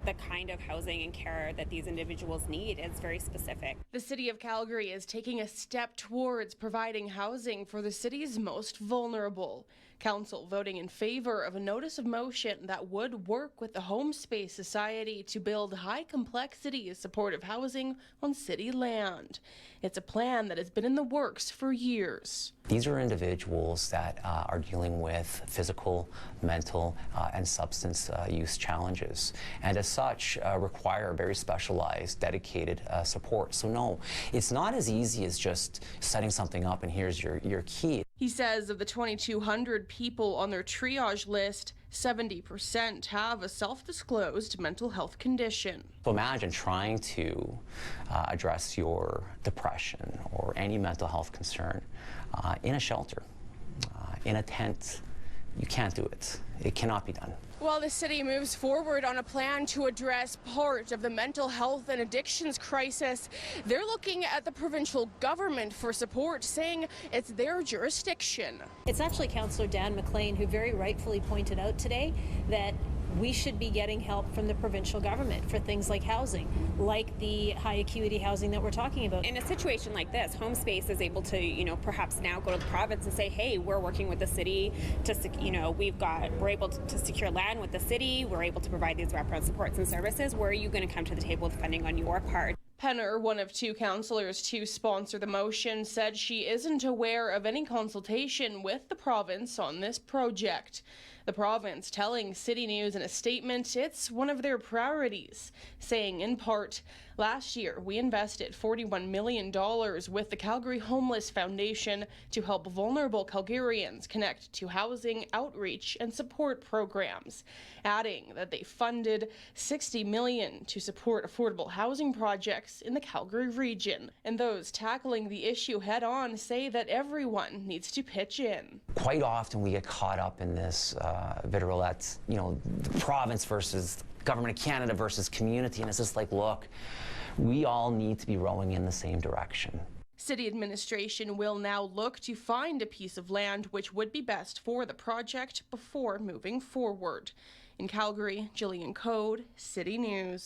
the kind of housing and care that these individuals need is very specific. The City of Calgary is taking a step towards providing housing for the city's most vulnerable. Council voting in favor of a notice of motion that would work with the Home Space Society to build high-complexity supportive housing on city land. It's a plan that has been in the works for years. These are individuals that are dealing with physical, mental, and substance use challenges, and as such require very specialized, dedicated support. So no, it's not as easy as just setting something up and here's your key. He says of the 2,200 people on their triage list, 70% have a self-disclosed mental health condition. So imagine trying to address your depression or any mental health concern in a shelter, in a tent. You can't do it. It cannot be done. While the city moves forward on a plan to address part of the mental health and addictions crisis, they're looking at the provincial government for support, saying it's their jurisdiction. It's actually Councillor Dan McLean who very rightfully pointed out today that we should be getting help from the provincial government for things like housing, like the high acuity housing that we're talking about. In a situation like this, Home Space is able to, perhaps now go to the province and say, hey, we're working with the city to, we're able to secure land with the city. We're able to provide these wraparound supports and services. Where are you going to come to the table with funding on your part? Penner, one of two councillors to sponsor the motion, said she isn't aware of any consultation with the province on this project. The province telling City News in a statement it's one of their priorities, saying in part, last year we invested $41 million with the Calgary Homeless Foundation to help vulnerable Calgarians connect to housing, outreach, and support programs, adding that they funded $60 million to support affordable housing projects in the Calgary region. And those tackling the issue head-on say that everyone needs to pitch in. Quite often we get caught up in this vitriolette, the province versus government of Canada versus community, and it's just like, look, we all need to be rowing in the same direction. City administration will now look to find a piece of land which would be best for the project before moving forward. In Calgary, Jillian Code, City News.